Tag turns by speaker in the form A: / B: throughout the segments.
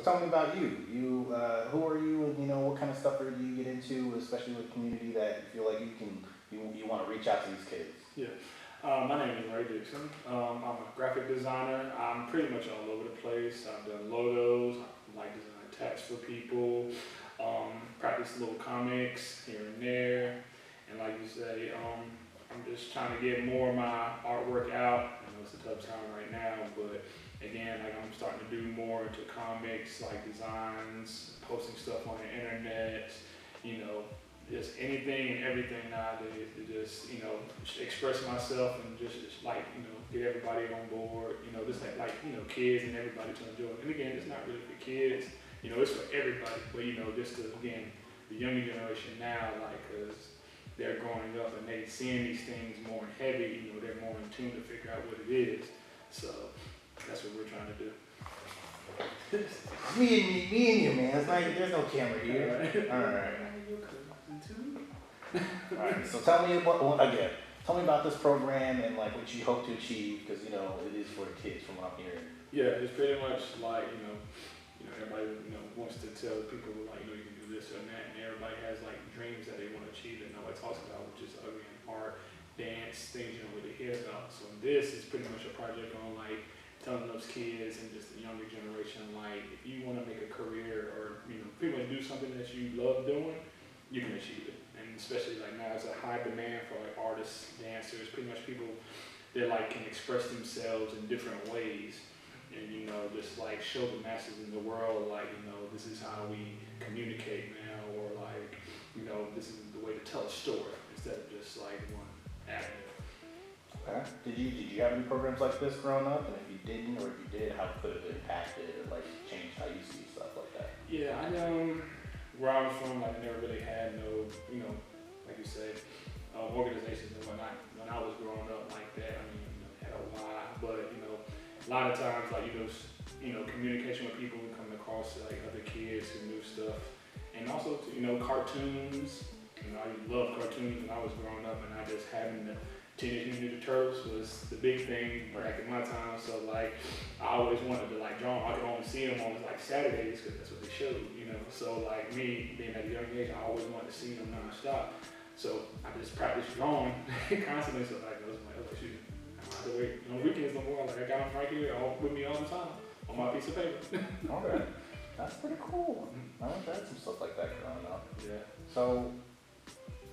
A: tell me about you. Who are you, and what kind of stuff do you get into, especially with community that you feel like you want to reach out to these kids.
B: Yeah. My name is Dixon. I'm a graphic designer. I'm pretty much all over the place. I've done logos, I like design text for people, practice little comics here and there. And like you say, I'm just trying to get more of my artwork out. I know it's a tough time right now, but again, like I'm starting to do more into comics, like designs, posting stuff on the internet, just anything and everything nowadays to just, express myself and just like, get everybody on board, just like, kids and everybody to enjoy it. And again, it's not really for kids, it's for everybody, but, just to, again, the younger generation now, like, cause they're growing up and they seeing these things more heavy, they're more in tune to figure out what it is. So that's what we're trying to do.
A: me and you, man. It's not, there's no camera here. All right. All right. So tell me about this program and like what you hope to achieve, because it is for the kids from what I'm hearing.
B: Yeah, it's pretty much like everybody wants to tell people like you can do this or that, and everybody has like dreams that they want to achieve that nobody talks about, which is again art, dance, things you don't really hear about. So this is pretty much a project on like telling those kids and just the younger generation, like if you want to make a career or pretty much do something that you love doing, you can achieve it. And especially like now, it's a high demand for like artists, dancers, pretty much people that like can express themselves in different ways, and just like show the masses in the world, like this is how we communicate now, or like this is the way to tell a story instead of just like one avenue.
A: Okay. Did you have any programs like this growing up? And if you didn't, or if you did, how could it have impacted or like changed how you see stuff like that?
B: Yeah, I know where I was from, like I never really had no, like you say, organizations and whatnot. When I was growing up like that, I mean, had a why, but a lot of times, like communication with people, coming across like other kids who knew stuff, and also cartoons. I loved cartoons when I was growing up, and I just having the Teenage Mutant Ninja Turtles was the big thing back in my time. So like, I always wanted to like draw them. I could only see them on like Saturdays because that's what they showed, So like me being at a young age, I always wanted to see them nonstop. So I just practiced drawing constantly. So like, I was like, oh shoot, I don't have to wait on weekends no more. Like I got them right here with me all the time on my piece of paper.
A: Okay, that's pretty cool. I wish I had some stuff like that growing up.
B: Yeah.
A: So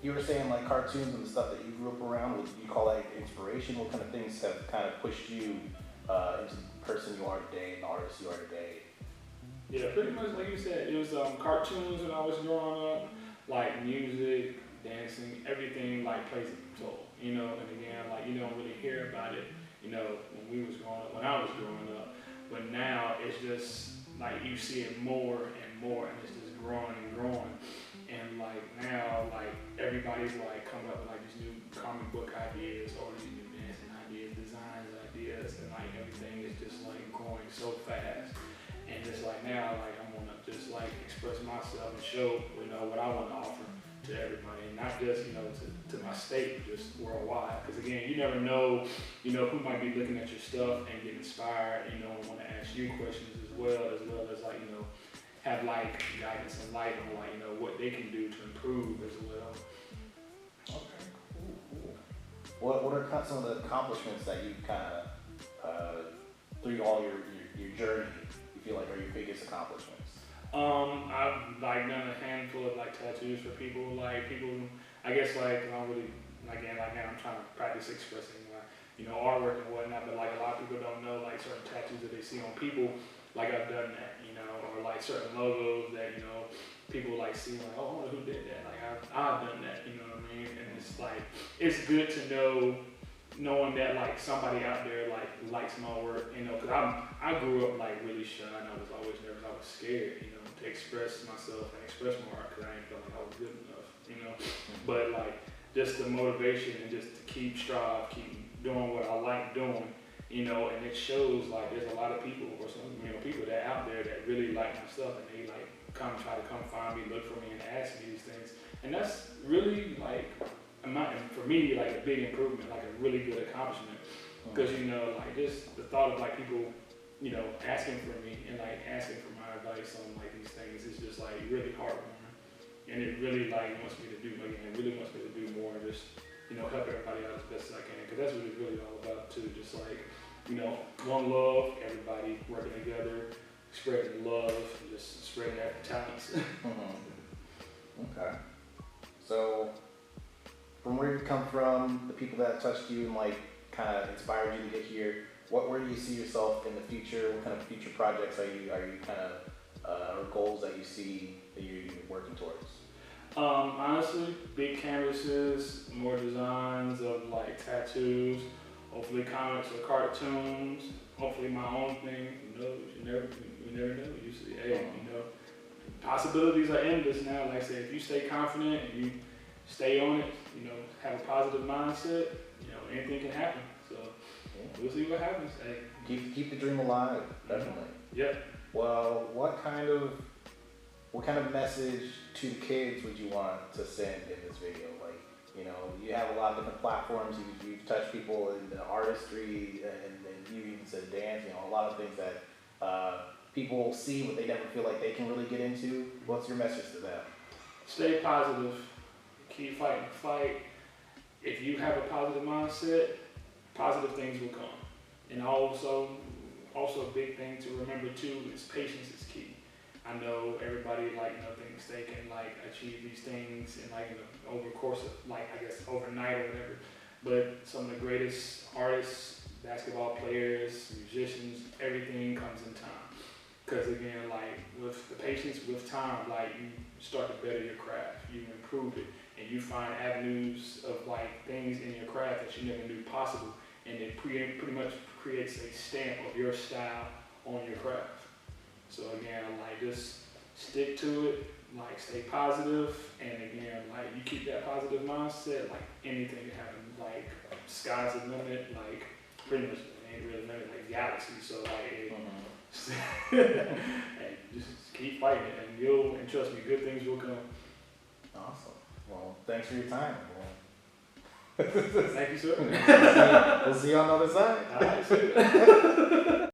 A: you were saying like cartoons and the stuff that you grew up around, would you call that inspiration? What kind of things have kind of pushed you into the person you are today and the artist you are today?
B: Yeah, pretty much like you said, it was cartoons when I was growing up, like music, dancing, everything like plays a role, and again, like you don't really hear about it, when I was growing up, but now it's just like you see it more and more, and it's just growing and growing. And like now, like everybody's like coming up with like these new comic book ideas or these new dancing ideas, designs ideas, and like everything is just like growing so fast. And it's like now, like I want to just like express myself and show, what I want to offer to everybody, and not just to my state, but just worldwide. Because again, you never know, who might be looking at your stuff and get inspired, and want to ask you questions as well as like have like guidance and light on like what they can do to improve as well.
A: Okay, cool. What are some of the accomplishments that you kind of through all your journey you feel like are your biggest accomplishments?
B: I've like done a handful of like tattoos for people. Like people, I guess like I don't really like now I'm trying to practice expressing my artwork and whatnot. But like a lot of people don't know like certain tattoos that they see on people. Like I've done that, or like certain logos that, people like see like, oh, I wonder who did that. Like I've done that, you know what I mean? And it's like, it's good to know, knowing that like somebody out there like likes my work, cause I grew up like really shy, and I was always nervous. I was scared, to express myself and express my art, cause I didn't feel like I was good enough, But like just the motivation and just to keep doing what I like doing. And it shows like there's a lot of people or some people that out there that really like my stuff, and they like try to come find me, look for me, and ask me these things. And that's really like for me like a big improvement, like a really good accomplishment, because like just the thought of like people asking for me and like asking for my advice really heartwarming, and it really like wants me to do again. It really wants me to do more and just help everybody out as best as I can, because that's what it's really all about too. Just like one love, everybody working together, spreading love, just spreading that talents.
A: Okay. So, from where you come from, the people that touched you and like kind of inspired you to get here, where do you see yourself in the future? What kind of future projects are you kind of or goals that you see that you're working towards?
B: Honestly, big canvases, more designs of like tattoos, hopefully comics or cartoons, hopefully my own thing. You never know. You see, possibilities are endless now. Like I said, if you stay confident and you stay on it, have a positive mindset, anything can happen. So we'll see what happens. Hey.
A: Keep the dream alive, definitely.
B: Yep.
A: Well, what kind of message to kids would you want to send in this video? Like, you have a lot of different platforms. You've touched people in the artistry, and you even said dance. A lot of things that people see, but they never feel like they can really get into. What's your message to them?
B: Stay positive. Keep fighting the fight. If you have a positive mindset, positive things will come. And also a big thing to remember too is patience is key. I know everybody thinks they can achieve these things in over course of overnight or whatever. But some of the greatest artists, basketball players, musicians, everything comes in time. Because again, with the patience, with time, you start to better your craft, you improve it, and you find avenues of things in your craft that you never knew possible, and it pretty much creates a stamp of your style on your craft. So again, just stick to it, stay positive, and again, you keep that positive mindset, anything can happen, sky's the limit, pretty much ain't really limit, galaxy. So hey, just keep fighting it, and trust me, good things will come.
A: Awesome. Well, thanks for your time.
B: Thank you, sir.
A: We'll see you on the other side.
B: All right, see you.